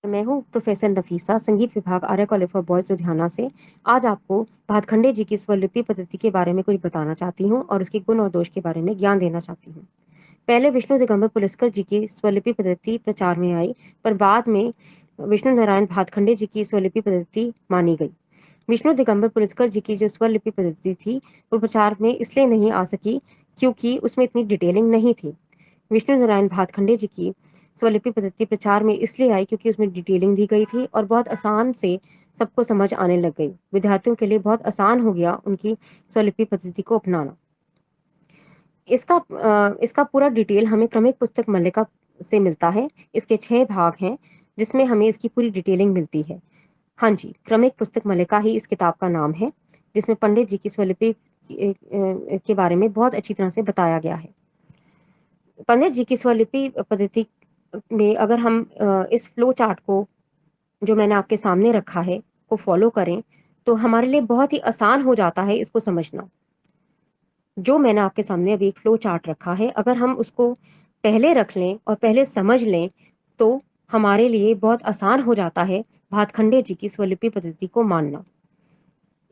मैं हूँ प्रोफेसर नफीसा, संगीत विभाग आर्य कॉलेज फॉर बॉयज लुधियाना से। आज आपको भातखंडे जी की स्वरलिपि पद्धति के बारे में कुछ बताना चाहती हूँ और उसके गुण और दोष के बारे में ज्ञान देना चाहती हूँ। पहले विष्णु दिगंबर पुलस्कर जी की स्वरलिपि पद्धति प्रचार में आई, पर बाद में विष्णु नारायण भातखंडे जी की स्वरलिपि पद्धति मानी गई। विष्णु दिगंबर पुलस्कर जी की जो स्वरलिपि पद्धति थी वो प्रचार में इसलिए नहीं आ सकी क्योंकि उसमें इतनी डिटेलिंग नहीं थी। विष्णु नारायण भातखंडे जी की स्वरलिपि पद्धति प्रचार में इसलिए आई क्योंकि उसमें डिटेलिंग दी गई थी और बहुत आसान से सबको समझ आने लग गई। विद्यार्थियों के लिए बहुत आसान हो गया उनकी स्वरलिपि पद्धति को अपनाना। इसका पूरा डिटेल हमें क्रमिक पुस्तक मल्लिका से मिलता है। इसके 6 भाग हैं जिसमें हमें इसकी पूरी डिटेलिंग मिलती है। हाँ जी, क्रमिक पुस्तक मल्लिका ही इस किताब का नाम है, जिसमें पंडित जी की स्वरलिपि के बारे में बहुत अच्छी तरह से बताया गया है। पंडित जी की स्वरलिपि पद्धति में अगर हम इस फ्लो चार्ट को जो मैंने आपके सामने रखा है को फॉलो करें तो हमारे लिए बहुत ही आसान हो जाता है इसको समझना। जो मैंने आपके सामने अभी एक फ्लो चार्ट रखा है, अगर हम उसको पहले रख लें और पहले समझ लें तो हमारे लिए बहुत आसान हो जाता है भातखंडे जी की स्वरलिपि पद्धति को मानना।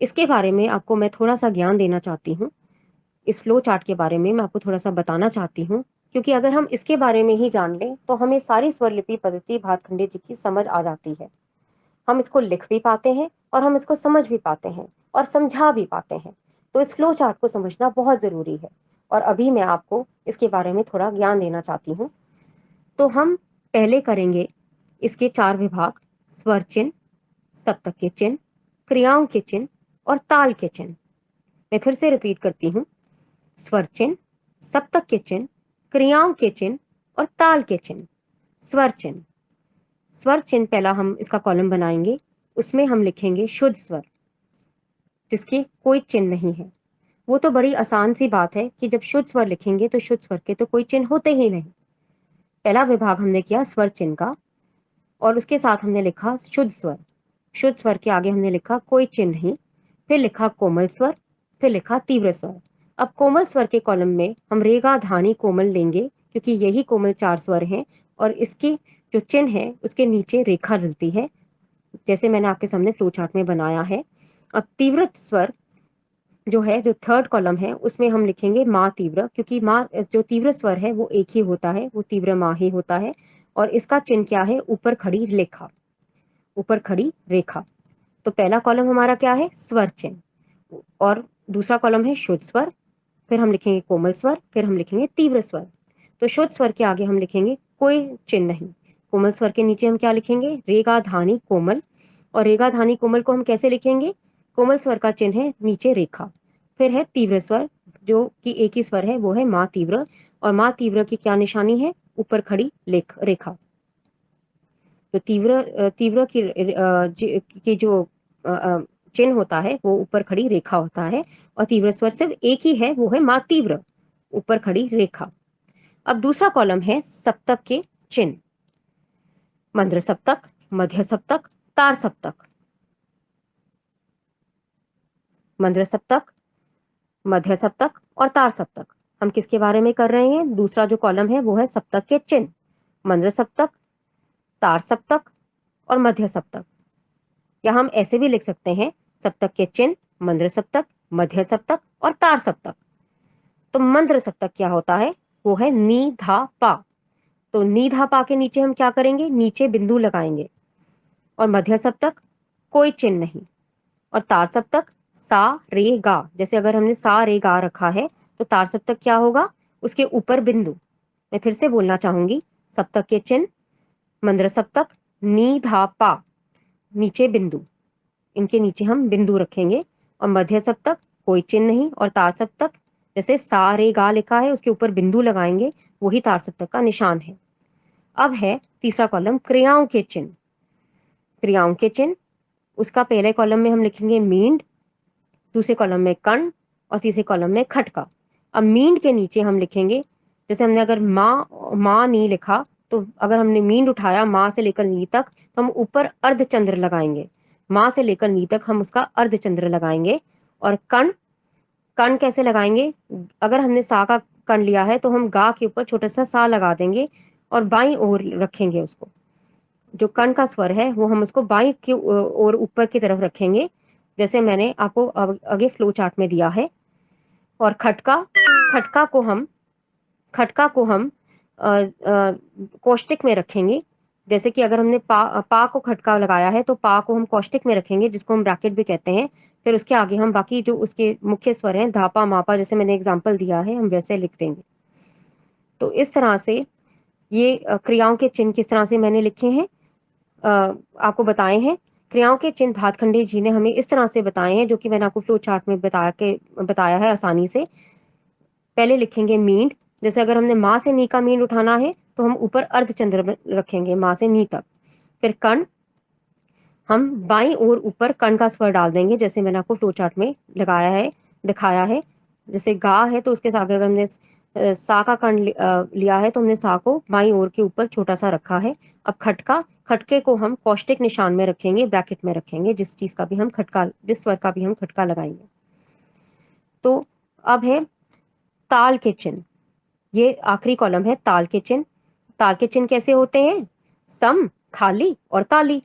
इसके बारे में आपको मैं थोड़ा सा ज्ञान देना चाहती हूँ। इस फ्लो चार्ट के बारे में मैं आपको थोड़ा सा बताना चाहती हूँ, क्योंकि अगर हम इसके बारे में ही जान लें तो हमें सारी स्वरलिपि पद्धति भातखंडे जी की समझ आ जाती है। हम इसको लिख भी पाते हैं और हम इसको समझ भी पाते हैं और समझा भी पाते हैं। तो इस फ्लो चार्ट को समझना बहुत जरूरी है और अभी मैं आपको इसके बारे में थोड़ा ज्ञान देना चाहती हूँ। तो हम पहले करेंगे इसके 4 विभाग: स्वर चिन्ह, सप्तक के चिन्ह, क्रियाओं के चिन्ह और ताल के चिन्ह। मैं फिर से रिपीट करती हूँ: स्वर चिन्ह, सप्तक के चिन्ह, क्रियाओं के चिन्ह और ताल के चिन्ह। स्वर चिन्ह, स्वर चिन्ह पहला हम इसका कॉलम बनाएंगे। उसमें हम लिखेंगे शुद्ध स्वर, जिसकी कोई चिन्ह नहीं है। वो तो बड़ी आसान सी बात है कि जब शुद्ध स्वर लिखेंगे तो शुद्ध स्वर के तो कोई चिन्ह होते ही नहीं। पहला विभाग हमने किया स्वर चिन्ह का और उसके साथ हमने लिखा शुद्ध स्वर। शुद्ध स्वर के आगे हमने लिखा कोई चिन्ह नहीं, फिर लिखा कोमल स्वर, फिर लिखा तीव्र स्वर। अब कोमल स्वर के कॉलम में हम रेगा धानी कोमल लेंगे, क्योंकि यही कोमल 4 स्वर हैं और इसकी जो चिन्ह है उसके नीचे रेखा डलती है, जैसे मैंने आपके सामने फ्लो चार्ट में बनाया है। अब तीव्र स्वर जो है, जो थर्ड कॉलम है, उसमें हम लिखेंगे माँ तीव्र, क्योंकि माँ जो तीव्र स्वर है वो एक ही होता है, वो तीव्र माँ ही होता है। और इसका चिन्ह क्या है? ऊपर खड़ी रेखा, ऊपर खड़ी रेखा। तो पहला कॉलम हमारा क्या है? स्वर चिन्ह। और दूसरा कॉलम है शुद्ध स्वर, फिर हम लिखेंगे कोमल स्वर, फिर हम लिखेंगे तीव्र स्वर। तो शुद्ध स्वर के आगे हम लिखेंगे कोई चिन्ह नहीं। कोमल स्वर के नीचे हम क्या लिखेंगे? रेगा धानी कोमल। और रेगा धानी कोमल को हम कैसे लिखेंगे? कोमल स्वर का चिन्ह है नीचे रेखा। फिर है तीव्र स्वर, जो कि एक ही स्वर है, वो है माँ तीव्र। और माँ तीव्र की क्या निशानी है? ऊपर खड़ी रेखा। तो तीव्र की जो चिन्ह होता है वो ऊपर खड़ी रेखा होता है। और तीव्र स्वर सिर्फ एक ही है, वो है माँ तीव्र, ऊपर खड़ी रेखा। अब दूसरा कॉलम है सप्तक के चिन्ह: मंद्र सप्तक, मध्य सप्तक, तार सप्तक। मंद्र सप्तक, मध्य सप्तक और तार सप्तक। हम किसके बारे में कर रहे हैं? दूसरा जो कॉलम है वो है सप्तक के चिन्ह: मंद्र सप्तक, तार सप्तक और मध्य सप्तक। या हम ऐसे भी लिख सकते हैं: सप्तक के चिन्ह, मंद्र सप्तक, मध्य सप्तक और तार सप्तक। तो मंद्र सप्तक क्या होता है? वो है नी धा पा। तो नी धा पा के नीचे हम क्या करेंगे? नीचे बिंदु लगाएंगे। और मध्य सप्तक कोई चिन्ह नहीं। और तार सप्तक सा रे गा, जैसे अगर हमने सा रे गा रखा है तो तार सप्तक क्या होगा? उसके ऊपर बिंदु। मैं फिर से बोलना चाहूंगी: सप्तक के चिन्ह, मंद्र सप्तक, नी धा पा, नीचे बिंदु, इनके नीचे हम बिंदु रखेंगे। और मध्य सप्तक कोई चिन्ह नहीं। और तार सप्तक जैसे सा रे गा लिखा है उसके ऊपर बिंदु लगाएंगे, वही तार सप्तक का निशान है। अब है तीसरा कॉलम क्रियाओं के चिन्ह। क्रियाओं के चिन्ह, उसका पहले कॉलम में हम लिखेंगे मींड, दूसरे कॉलम में कर्ण और तीसरे कॉलम में खटका। अब मींड के नीचे हम लिखेंगे, जैसे हमने अगर माँ नी लिखा, तो अगर हमने मींड उठाया माँ से लेकर नी तक तो हम ऊपर अर्धचंद्र लगाएंगे। माँ से लेकर नी तक हम उसका अर्धचंद्र लगाएंगे। और कर्ण, कर्ण कैसे लगाएंगे? अगर हमने सा का कर्ण लिया है तो हम गा के ऊपर छोटा सा सा लगा देंगे और बाईं ओर रखेंगे उसको। जो कण का स्वर है वो हम उसको बाईं की और ऊपर की तरफ रखेंगे, जैसे मैंने आपको आगे फ्लो चार्ट में दिया है। और खटका खटका को हम खटका को हम कोष्टिक में रखेंगे। जैसे कि अगर हमने पा को खटका लगाया है तो पा को हम कोष्टिक में रखेंगे, जिसको हम ब्रैकेट भी कहते हैं। फिर उसके आगे हम बाकी जो उसके मुख्य स्वर हैं, धापा मापा, जैसे मैंने एग्जांपल दिया है, हम वैसे लिख देंगे। तो इस तरह से ये क्रियाओं के चिन्ह किस तरह से मैंने लिखे हैं, आपको बताए हैं। क्रियाओं के चिन्ह भातखंडे जी ने हमें इस तरह से बताए हैं, जो कि मैंने आपको फ्लो चार्ट में बताया है आसानी से। पहले लिखेंगे मींड, जैसे अगर हमने माँ से नी का मींड उठाना है तो हम ऊपर अर्धचंद्र रखेंगे माँ से नी तक। फिर कण, हम बाईं ओर ऊपर कण का स्वर डाल देंगे, जैसे मैंने आपको फ्लो चार्ट में लगाया है, दिखाया है। जैसे गा है तो उसके साथ अगर हमने सा का कण लिया है तो हमने सा को बाईं ओर के ऊपर छोटा सा रखा है। अब खटका, खटके को हम कौष्टिक निशान में रखेंगे, ब्रैकेट में रखेंगे, जिस चीज का भी हम खटका, जिस स्वर का भी हम खटका लगाएंगे। तो अब है ताल के चिन्ह। ये आखिरी कॉलम है ताल के चिन्ह। ताल के चिन्ह कैसे होते हैं? सम, खाली और ताली।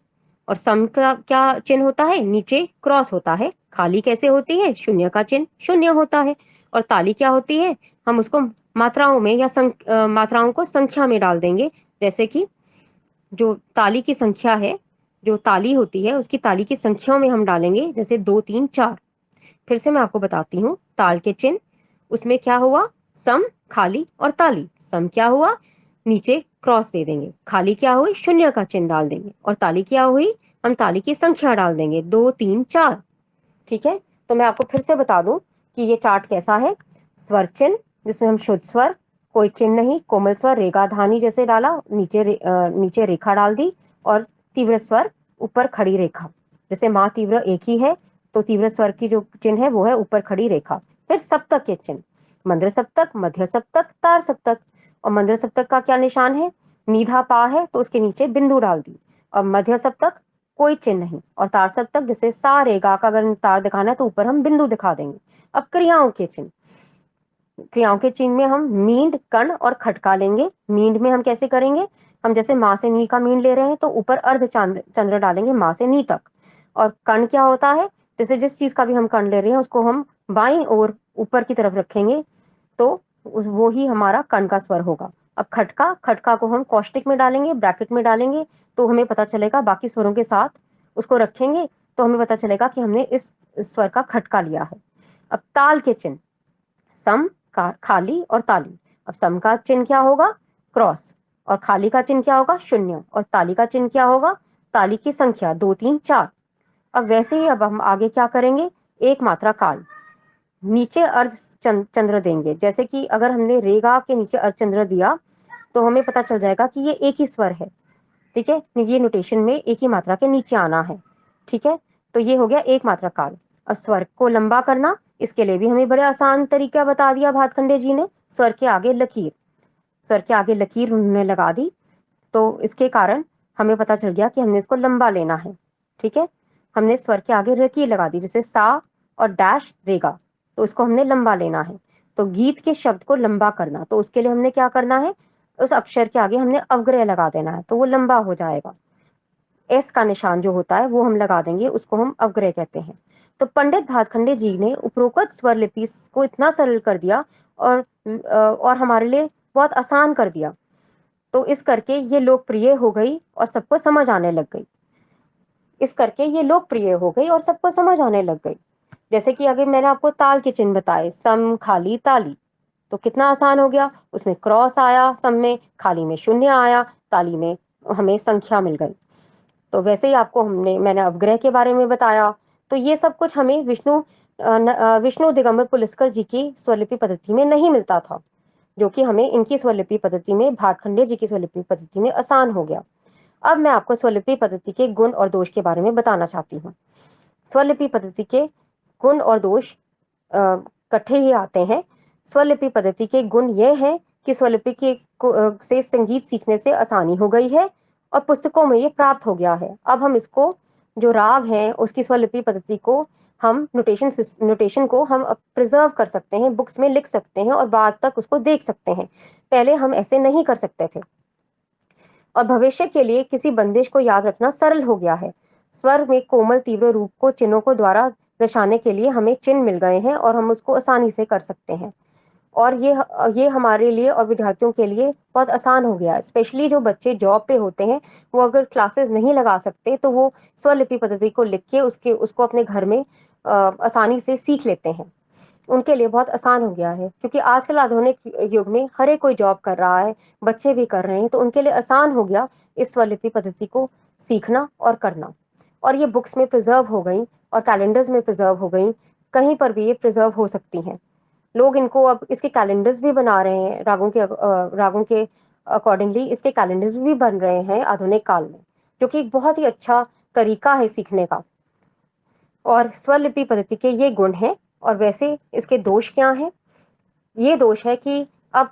और सम का क्या चिन्ह होता है? नीचे क्रॉस होता है। खाली कैसे होती है? शून्य का चिन्ह शून्य होता है। और ताली क्या होती है? हम उसको मात्राओं में या मात्राओं को संख्या में डाल देंगे। जैसे कि जो ताली की संख्या है, जो ताली होती है उसकी ताली की संख्याओं में हम डालेंगे, जैसे 2 3 4। फिर से मैं आपको बताती हूँ ताल के चिन्ह। उसमें क्या हुआ? सम, खाली और ताली। सम क्या हुआ? नीचे क्रॉस दे देंगे। खाली क्या हुई? शून्य का चिन्ह डाल देंगे। और ताली क्या हुई? हम ताली की संख्या डाल देंगे, 2 3 4। ठीक है, तो मैं आपको फिर से बता दूं कि ये चार्ट कैसा है। स्वर चिन्ह, जिसमें हम शुद्ध स्वर, कोई चिन्ह नहीं, कोमल स्वर, रेगा धानी जैसे डाला, नीचे रेखा डाल दी। और तीव्र स्वर, ऊपर खड़ी रेखा। जैसे माँ तीव्र एक ही है तो तीव्र स्वर की जो चिन्ह है वो है ऊपर खड़ी रेखा। फिर सप्तक के चिन्ह, मंद्र सप्तक, मध्य सप्तक, तार सप्तक। और मंद्र सप्तक का क्या निशान है? नीधा पा है तो उसके नीचे बिंदु डाल दी। और मध्य सप्तक कोई चिन्ह नहीं। और तार सप्तक, जैसे सा रे गा का अगर तार दिखाना है तो ऊपर हम बिंदु दिखा देंगे। अब क्रियाओं के चिन्ह। क्रियाओं के चिन्ह में हम मींड, कण और खटका लेंगे। मींड में हम कैसे करेंगे? हम जैसे माँ से नी का मींड ले रहे हैं तो ऊपर अर्ध चंद्र डालेंगे माँ से नी तक। और कण क्या होता है? जैसे जिस चीज का भी हम कण ले रहे हैं उसको हम बाईं ओर ऊपर की तरफ रखेंगे तो वो ही हमारा कण का स्वर होगा। अब खटका, खटका को हम कौष्टिक में डालेंगे, ब्रैकेट में डालेंगे, तो हमें पता चलेगा, बाकी स्वरों के साथ उसको रखेंगे तो हमें पता चलेगा कि हमने इस स्वर का खटका लिया है। अब ताल के चिन्ह, सम, खाली और ताली। अब सम का चिन्ह क्या होगा? क्रॉस। और खाली का चिन्ह क्या होगा? शून्य। और ताली का चिन्ह क्या होगा? ताली की संख्या 2 3 4। अब वैसे ही अब हम आगे क्या करेंगे? एक मात्रा काल, नीचे अर्ध चंद्र देंगे। जैसे कि अगर हमने रेगा के नीचे अर्ध चंद्र दिया तो हमें पता चल जाएगा कि ये एक ही स्वर है। ठीक है, ये नोटेशन में एक ही मात्रा के नीचे आना है। ठीक है, तो ये हो गया एक मात्रा काल। अब स्वर को लंबा करना, इसके लिए भी हमें बड़े आसान तरीका बता दिया भातखंडे जी ने। स्वर के आगे लकीर, स्वर के आगे लकीर उन्होंने लगा दी, तो इसके कारण हमें पता चल गया कि हमने इसको लंबा लेना है। ठीक है, हमने स्वर के आगे लकीर लगा दी, जैसे सा और डैश रेगा, तो इसको हमने लंबा लेना है। तो गीत के शब्द को लंबा करना, तो उसके लिए हमने क्या करना है? उस अक्षर के आगे हमने अवग्रह लगा देना है, तो वो लंबा हो जाएगा। एस का निशान जो होता है वो हम लगा देंगे, उसको हम अवग्रह कहते हैं। तो पंडित भातखंडे जी ने उपरोक्त स्वर लिपि को इतना सरल कर दिया और हमारे लिए बहुत आसान कर दिया, तो इस करके ये लोकप्रिय हो गई और सबको समझ आने लग गई। इस करके ये लोकप्रिय हो गई और सबको समझ आने लग गई। जैसे कि अगर मैंने आपको ताल के चिन्ह बताए, सम, खाली, ताली, तो कितना आसान हो गया। उसमें क्रॉस आया सम में, खाली में शून्य आया, ताली में हमें संख्या मिल गई। तो वैसे ही आपको मैंने अवग्रह के बारे में बताया। तो ये सब कुछ हमें विष्णु दिगंबर पुलिस्कर जी की स्वरलिपि पद्धति में नहीं मिलता था, जो कि हमें इनकी स्वरलिपि पद्धति में, भातखंडे जी की स्वरलिपि पद्धति में आसान हो गया। अब मैं आपको स्वरलिपि पद्धति के गुण और दोष के बारे में बताना चाहती हूँ। स्वरलिपि पद्धति के गुण और दोष इकट्ठे ही आते हैं। स्वरलिपि पद्धति के गुण ये हैं कि स्वरलिपि से संगीत सीखने से आसानी हो गई है और पुस्तकों में ये प्राप्त हो गया है। अब हम इसको, जो राग है उसकी स्वरलिपि पद्धति को हम नोटेशन को हम प्रिजर्व कर सकते हैं, बुक्स में लिख सकते हैं और बाद तक उसको देख सकते हैं। पहले हम ऐसे नहीं कर सकते थे। और भविष्य के लिए किसी बंदिश को याद रखना सरल हो गया है। स्वर में कोमल तीव्र रूप को चिन्हों को द्वारा दर्शाने के लिए हमें चिन्ह मिल गए हैं और हम उसको आसानी से कर सकते हैं। और ये हमारे लिए और विद्यार्थियों के लिए बहुत आसान हो गया है। स्पेशली जो बच्चे जॉब पे होते हैं, वो अगर क्लासेस नहीं लगा सकते तो वो स्वलिपि पद्धति को लिख के उसको अपने घर में आसानी से सीख लेते हैं। उनके लिए बहुत आसान हो गया है, क्योंकि आजकल आधुनिक युग में हर एक कोई जॉब कर रहा है, बच्चे भी कर रहे हैं, तो उनके लिए आसान हो गया इस स्वलिपि पद्धति को सीखना और करना। और ये बुक्स में प्रिजर्व हो गई और कैलेंडर्स में प्रिजर्व हो गई, कहीं पर भी ये प्रिजर्व हो सकती हैं। लोग इनको अब इसके कैलेंडर्स भी बना रहे हैं, रागों के अकॉर्डिंगली इसके कैलेंडर्स भी बन रहे हैं आधुनिक काल में, जो कि एक बहुत ही अच्छा तरीका है सीखने का। और स्वलिपि पद्धति के ये गुण हैं। और वैसे इसके दोष क्या हैं? ये दोष है कि अब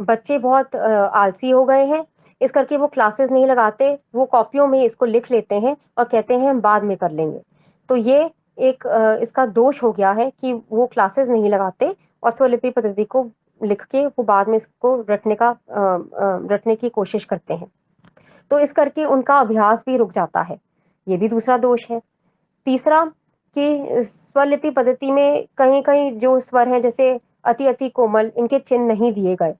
बच्चे बहुत आलसी हो गए हैं, इस करके वो क्लासेस नहीं लगाते, वो कॉपियों में इसको लिख लेते हैं और कहते हैं हम बाद में कर लेंगे। तो ये एक इसका दोष हो गया है कि वो क्लासेस नहीं लगाते और स्वलिपि पद्धति को लिख के वो बाद में इसको रटने की कोशिश करते हैं। तो इस करके उनका अभ्यास भी रुक जाता है, ये भी दूसरा दोष है। तीसरा कि स्वलिपि पद्धति में कहीं-कहीं जो स्वर हैं जैसे अति अति कोमल, इनके चिन्ह नहीं दिए गए।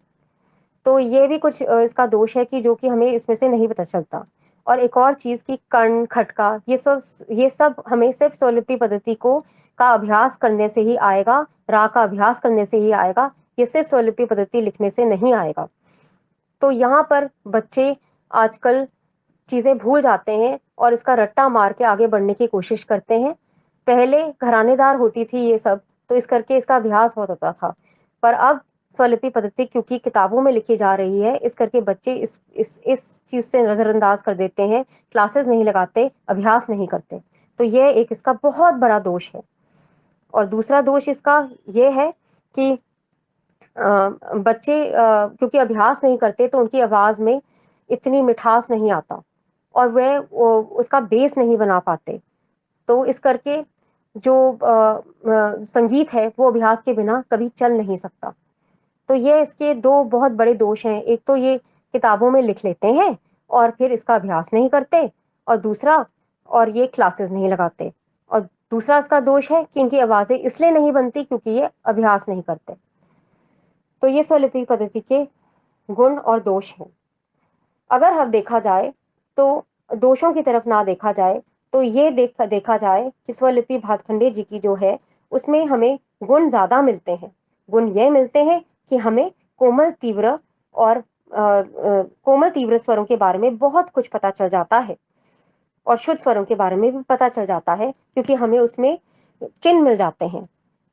तो ये भी कुछ इसका दोष है कि जो कि हमें इसमें से नहीं पता चलता। और एक और चीज़ कि कर्ण, खटका, ये सब हमें सिर्फ स्वलिपि पद्धति को का अभ्यास करने से ही आएगा, राग का अभ्यास करने से ही आएगा, ये सिर्फ स्वलिपि पद्धति लिखने से नहीं आएगा। तो यहाँ पर बच्चे आजकल चीज़ें भूल जाते हैं और इसका रट्टा मार के आगे बढ़ने की कोशिश करते हैं। पहले घरानेदार होती थी ये सब, तो इस करके इसका अभ्यास बहुत होता था। पर अब स्वलिपि पद्धति क्योंकि किताबों में लिखी जा रही है, इस करके बच्चे इस चीज़ से नज़रअंदाज कर देते हैं, क्लासेस नहीं लगाते, अभ्यास नहीं करते। तो ये एक इसका बहुत बड़ा दोष है। और दूसरा दोष इसका ये है कि बच्चे क्योंकि अभ्यास नहीं करते तो उनकी आवाज़ में इतनी मिठास नहीं आता और वह उसका बेस नहीं बना पाते। तो इस करके जो संगीत है वो अभ्यास के बिना कभी चल नहीं सकता। तो ये इसके दो बहुत बड़े दोष हैं। एक तो ये किताबों में लिख लेते हैं और फिर इसका अभ्यास नहीं करते, और दूसरा और ये क्लासेस नहीं लगाते। और दूसरा इसका दोष है कि इनकी आवाज़ें इसलिए नहीं बनती क्योंकि ये अभ्यास नहीं करते। तो ये स्वलिपि पद्धति के गुण और दोष हैं। अगर हम देखा जाए तो दोषों की तरफ ना देखा जाए तो ये देखा जाए कि स्वलिपि भातखंडे जी की जो है उसमें हमें गुण ज्यादा मिलते हैं। गुण ये मिलते हैं कि हमें कोमल तीव्र और कोमल तीव्र स्वरों के बारे में बहुत कुछ पता चल जाता है और शुद्ध स्वरों के बारे में भी पता चल जाता है, क्योंकि हमें उसमें चिन्ह मिल जाते हैं।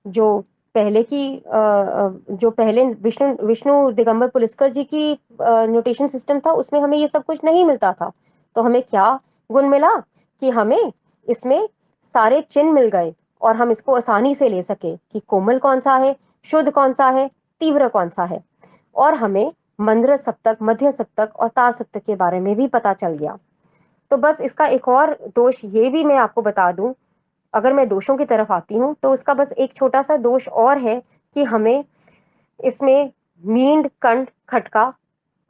जो जो पहले विष्णु विष्णु दिगंबर पुलिस्कर जी की नोटेशन सिस्टम था, उसमें हमें ये सब कुछ नहीं मिलता था। तो हमें क्या गुण मिला कि हमें इसमें सारे चिन्ह मिल गए और हम इसको आसानी से ले सके कि कोमल कौन सा है, शुद्ध कौन सा है, तीव्र कौन सा है। और हमें मंद्र सप्तक, मध्य सप्तक और तार सप्तक के बारे में भी पता चल गया। तो बस इसका एक और दोष ये भी मैं आपको बता दूं, अगर मैं दोषों की तरफ आती हूँ तो उसका बस एक छोटा सा दोष और है कि हमें इसमें मींड, कंठ, खटका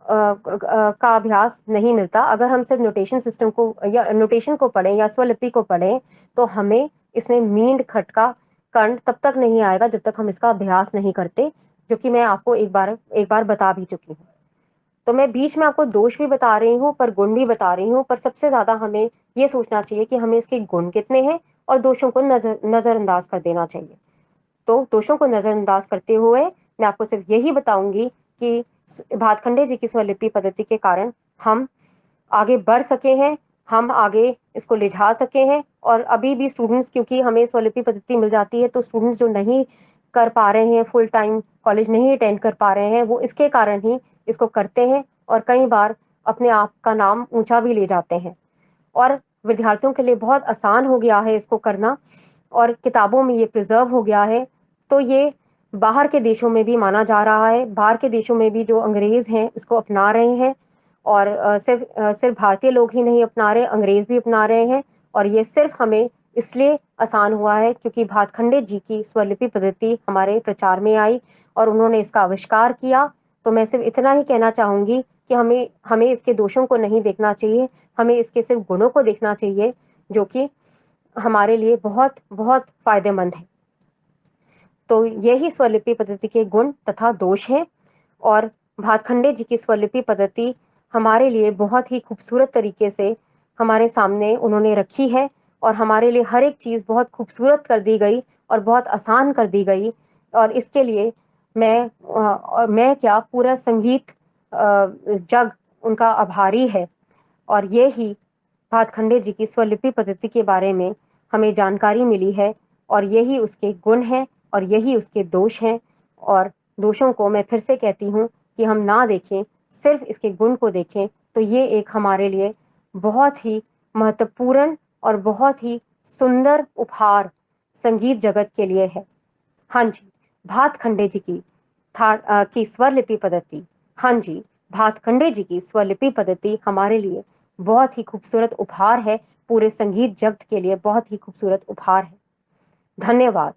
का अभ्यास नहीं मिलता। अगर हम सिर्फ नोटेशन सिस्टम को या नोटेशन को पढ़ें या स्वलिपि को पढ़ें तो हमें इसमें मींड, खटका, कंठ तब तक नहीं आएगा जब तक हम इसका अभ्यास नहीं करते, जो कि मैं आपको एक बार बता भी चुकी हूँ। तो मैं बीच में आपको दोष भी बता रही हूँ पर गुण भी बता रही हूँ, पर सबसे ज्यादा हमें ये सोचना चाहिए कि हमें इसके गुण कितने हैं और दोषों को नजरअंदाज कर देना चाहिए। तो दोषों को नजरअंदाज करते हुए मैं आपको सिर्फ यही बताऊंगी कि भातखंडे जी की स्वलिपि पद्धति के कारण हम आगे बढ़ सके हैं, हम आगे इसको ले जा सके हैं। और अभी भी स्टूडेंट्स, क्योंकि हमें स्वलिपि पद्धति मिल जाती है, तो स्टूडेंट्स जो नहीं कर पा रहे हैं, फुल टाइम कॉलेज नहीं अटेंड कर पा रहे हैं, वो इसके कारण ही इसको करते हैं और कई बार अपने आप का नाम ऊंचा भी ले जाते हैं। और विद्यार्थियों के लिए बहुत आसान हो गया है इसको करना और किताबों में ये प्रिजर्व हो गया है। तो ये बाहर के देशों में भी माना जा रहा है, बाहर के देशों में भी जो अंग्रेज हैं इसको अपना रहे हैं। और सिर्फ भारतीय लोग ही नहीं अपना रहे, अंग्रेज भी अपना रहे हैं। और ये सिर्फ हमें इसलिए आसान हुआ है क्योंकि भातखंडे जी की स्वलिपि पद्धति हमारे प्रचार में आई और उन्होंने इसका आविष्कार किया। तो मैं सिर्फ इतना ही कहना चाहूंगी कि हमें हमें इसके दोषों को नहीं देखना चाहिए, हमें इसके सिर्फ गुणों को देखना चाहिए, जो कि हमारे लिए बहुत बहुत फायदेमंद है। तो यही स्वरलिपि पद्धति के गुण तथा दोष हैं। और भातखंडे जी की स्वरलिपि पद्धति हमारे लिए बहुत ही खूबसूरत तरीके से हमारे सामने उन्होंने रखी है, और हमारे लिए हर एक चीज़ बहुत खूबसूरत कर दी गई और बहुत आसान कर दी गई। और इसके लिए मैं क्या, पूरा संगीत जग उनका आभारी है। और ये ही भातखंडे जी की स्वरलिपि पद्धति के बारे में हमें जानकारी मिली है, और यही उसके गुण हैं और यही उसके दोष हैं। और दोषों को मैं फिर से कहती हूँ कि हम ना देखें, सिर्फ इसके गुण को देखें, तो ये एक हमारे लिए बहुत ही महत्वपूर्ण और बहुत ही सुंदर उपहार संगीत जगत के लिए है। हाँ जी, भातखंडे जी की स्वरलिपि पद्धति, हाँ जी, भातखंडे जी की स्वरलिपि पद्धति हमारे लिए बहुत ही खूबसूरत उपहार है, पूरे संगीत जगत के लिए बहुत ही खूबसूरत उपहार है। धन्यवाद।